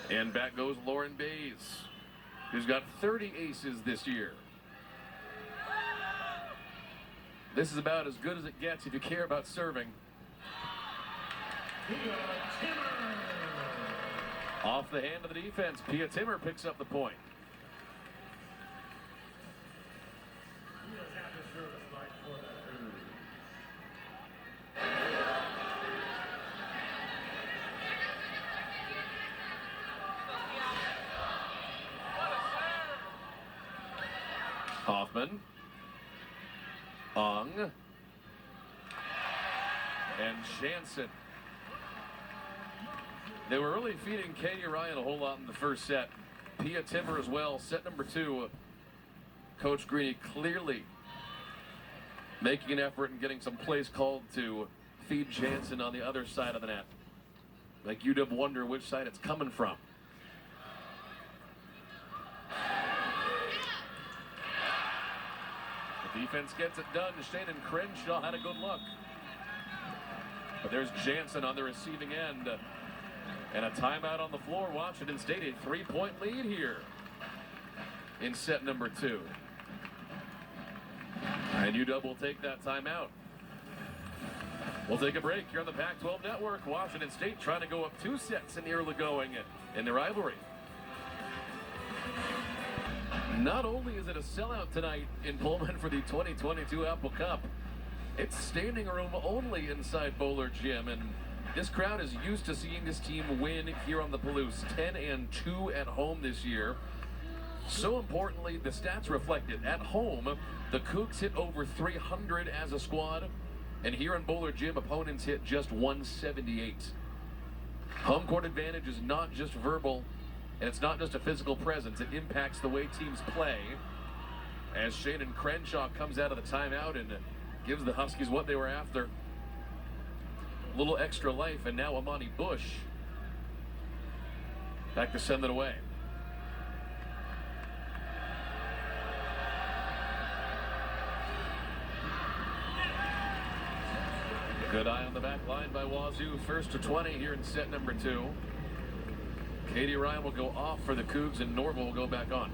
And back goes Lauren Bays, who's got 30 aces this year. This is about as good as it gets if you care about serving. Off the hand of the defense, Pia Timmer picks up the point. Hoffman, Ong, and Jansen. They were really feeding Katie Ryan a whole lot in the first set. Pia Timmer as well. Set number 2, Coach Greeny clearly making an effort and getting some plays called to feed Jansen on the other side of the net. Like UW wonder which side it's coming from. The defense gets it done. Shannon Crenshaw had a good look. But there's Jansen on the receiving end. And a timeout on the floor. Washington State a 3-point lead here in set number 2. And UW will take that timeout. We'll take a break here on the Pac-12 Network. Washington State trying to go up 2 sets in the early going in the rivalry. Not only is it a sellout tonight in Pullman for the 2022 Apple Cup, it's standing room only inside Bowler Gym, and this crowd is used to seeing this team win here on the Palouse. 10-2 at home this year. So importantly, the stats reflect it. At home, the Cougs hit over 300 as a squad, and here in Bowler Gym, opponents hit just 178. Home court advantage is not just verbal, and it's not just a physical presence. It impacts the way teams play. As Shannon Crenshaw comes out of the timeout and gives the Huskies what they were after. A little extra life, and now Amani Bush back to send it away. Good eye on the back line by Wazoo. First to 20 here in set number 2. Katie Ryan will go off for the Cougs, and Norval will go back on.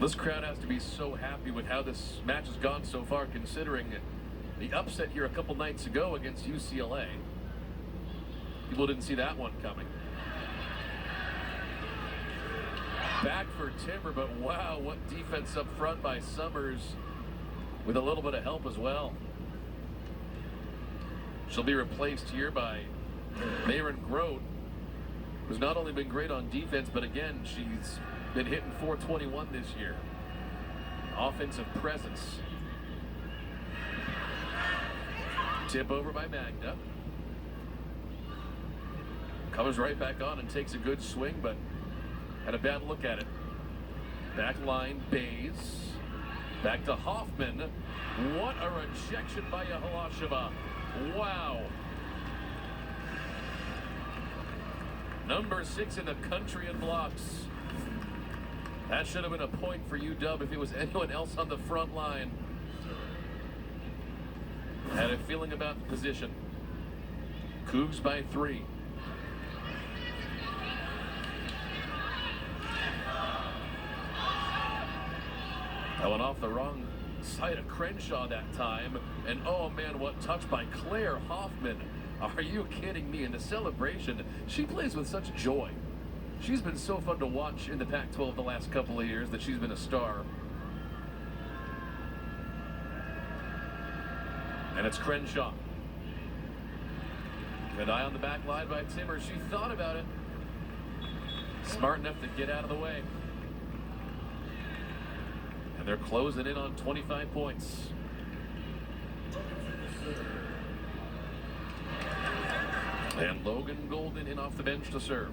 This crowd has to be so happy with how this match has gone so far, considering the upset here a couple nights ago against UCLA. People didn't see that one coming. Back for Timber, but wow, what defense up front by Summers with a little bit of help as well. She'll be replaced here by Maren Grote, who's not only been great on defense, but again, she's been hitting .421 this year. Offensive presence. Tip over by Magda. Comes right back on and takes a good swing, but had a bad look at it. Back line, Bays. Back to Hoffman. What a rejection by Yahalasheva. Wow. Number 6 in the country in blocks. That should have been a point for UW if it was anyone else on the front line. Had a feeling about the position. Cougs by 3. That went off the wrong side of Crenshaw that time. And oh man, what touch by Claire Hoffman. Are you kidding me? In the celebration, she plays with such joy. She's been so fun to watch in the Pac-12 the last couple of years that she's been a star. And it's Crenshaw. Good eye on the back line by Timmer. She thought about it. Smart enough to get out of the way. And they're closing in on 25 points. And Logan Golden in off the bench to serve.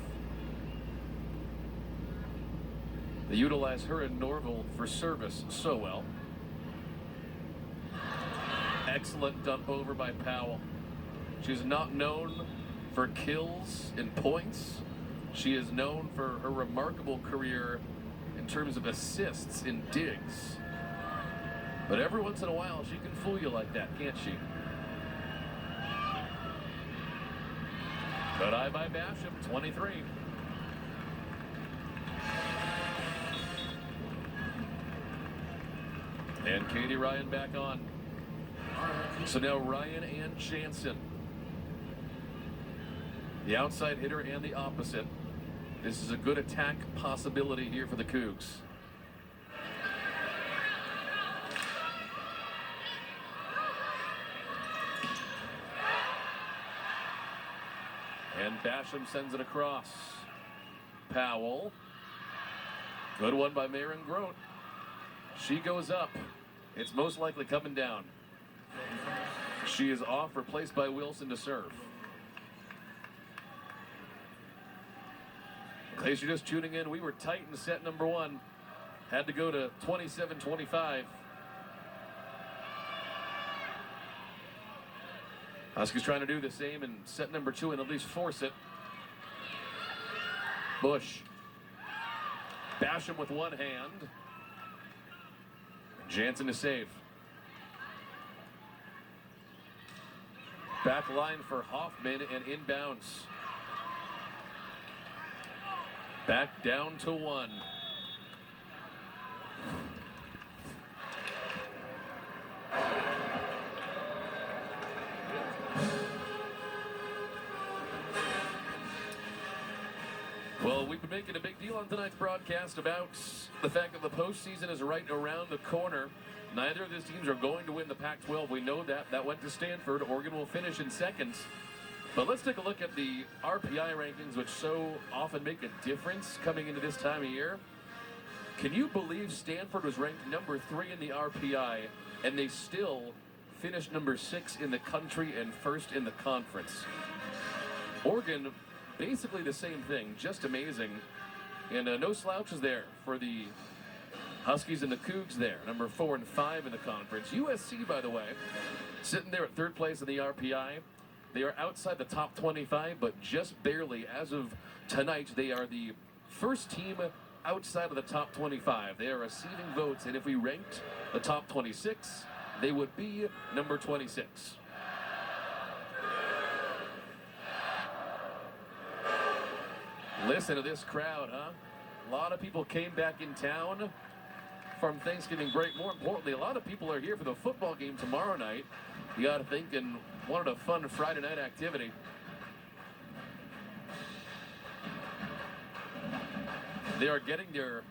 They utilize her and Norval for service so well. Excellent dump over by Powell. She's not known for kills and points. She is known for her remarkable career in terms of assists in digs. But every once in a while, she can fool you like that, can't she? Good eye by Basham, 23. And Katie Ryan back on. So now Ryan and Jansen. The outside hitter and the opposite. This is a good attack possibility here for the Cougs. And Basham sends it across. Powell. Good one by Maren Grote. She goes up. It's most likely coming down. She is off, replaced by Wilson to serve. In case you're just tuning in, we were tight in set number 1. Had to go to 27-25. Huskies trying to do the same in set number 2 and at least force it. Bush. Basham with one hand. Jansen to save. Back line for Hoffman and inbounds. Back down to 1. Well, we've been making a big deal on tonight's broadcast about the fact that the postseason is right around the corner. Neither of these teams are going to win the Pac-12. We know that. That went to Stanford. Oregon will finish in second. But let's take a look at the RPI rankings, which so often make a difference coming into this time of year. Can you believe Stanford was ranked number 3 in the RPI, and they still finished number 6 in the country and 1st in the conference? Oregon, basically the same thing, just amazing. And no slouches there for the Huskies and the Cougs there, number 4 and 5 in the conference. USC, by the way, sitting there at 3rd place in the RPI. They are outside the top 25, but just barely. As of tonight, they are the first team outside of the top 25. They are receiving votes, and if we ranked the top 26, they would be number 26. Listen to this crowd, huh? A lot of people came back in town from Thanksgiving break. More importantly, a lot of people are here for the football game tomorrow night. You got to think, and wanted a fun Friday night activity. They are getting their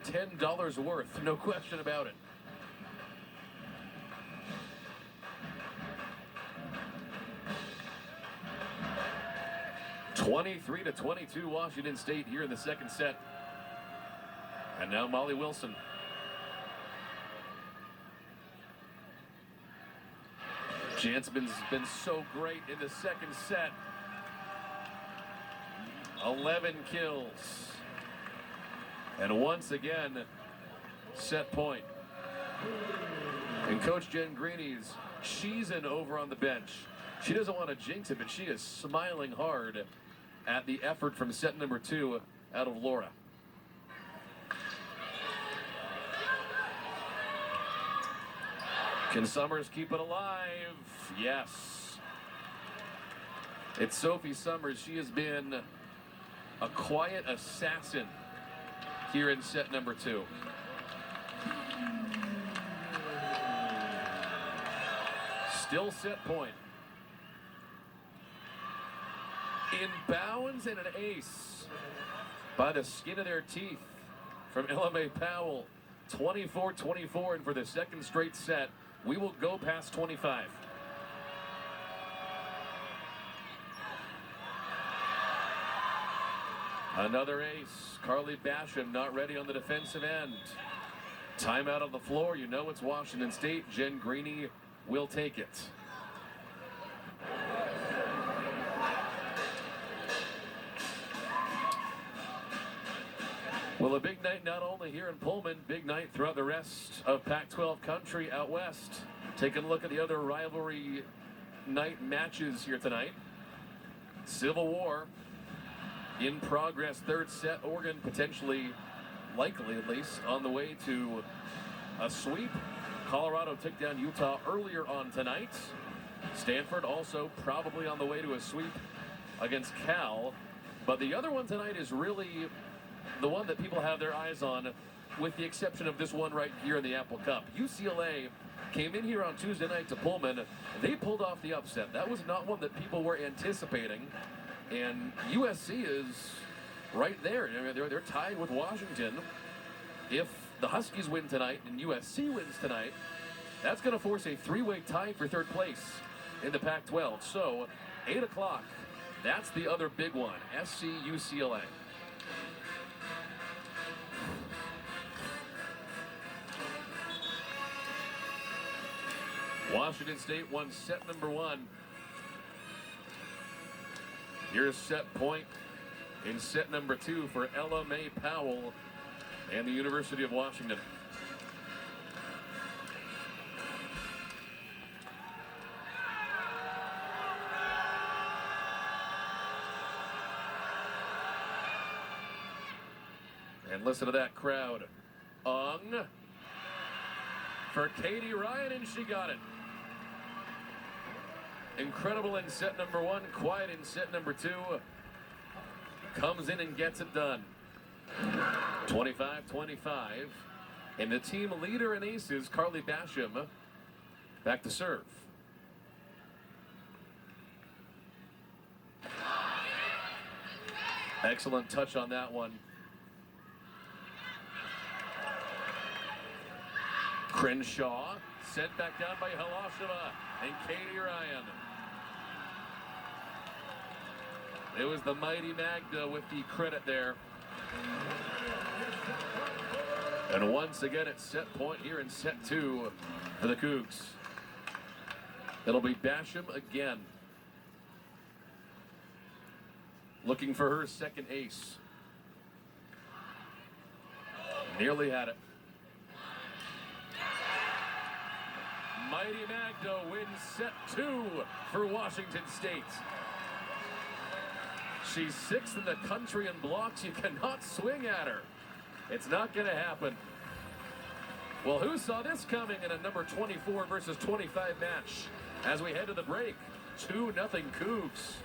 $10 worth, no question about it. (23-22) Washington State here in the second set. And now Molly Wilson. Jansen's been so great in the second set. 11 kills. And once again, set point. And Coach Jen Greeny's cheesing over on the bench. She doesn't want to jinx it, but she is smiling hard at the effort from set number 2 out of Laura. Can Summers keep it alive? Yes. It's Sophie Summers. She has been a quiet assassin here in set number 2. Still set point. Inbounds and an ace by the skin of their teeth from LMA Powell. 24-24, and for the second straight set, we will go past 25. Another ace. Carly Basham not ready on the defensive end. Timeout on the floor. You know it's Washington State. Jen Greeny will take it. Well, a big night not only here in Pullman, big night throughout the rest of Pac-12 country out west. Taking a look at the other rivalry night matches here tonight. Civil War in progress, third set. Oregon potentially, likely at least, on the way to a sweep. Colorado took down Utah earlier on tonight. Stanford also probably on the way to a sweep against Cal. But the other one tonight is really the one that people have their eyes on, with the exception of this one right here in the Apple Cup. UCLA came in here on Tuesday night to Pullman. They pulled off the upset. That was not one that people were anticipating. And USC is right there. They're tied with Washington. If the Huskies win tonight and USC wins tonight, that's going to force a three-way tie for third place in the Pac-12. So, 8 o'clock, that's the other big one, SC UCLA. Washington State won set number 1. Here's set point in set number 2 for Ella Mae Powell and the University of Washington. And listen to that crowd. Ung for Katie Ryan, and she got it. Incredible in set number 1, quiet in set number 2. Comes in and gets it done. 25-25. And the team leader in aces, Carly Basham, back to serve. Excellent touch on that one. Crenshaw sent back down by Halasheva and Katie Ryan. It was the mighty Magda with the credit there. And once again, it's set point here in set 2 for the Cougs. It'll be Basham again, looking for her second ace. Nearly had it. Mighty Magda wins set 2 for Washington State. She's 6th in the country in blocks. You cannot swing at her. It's not going to happen. Well, who saw this coming in a number 24 versus 25 match? As we head to the break, 2-0 Cougs.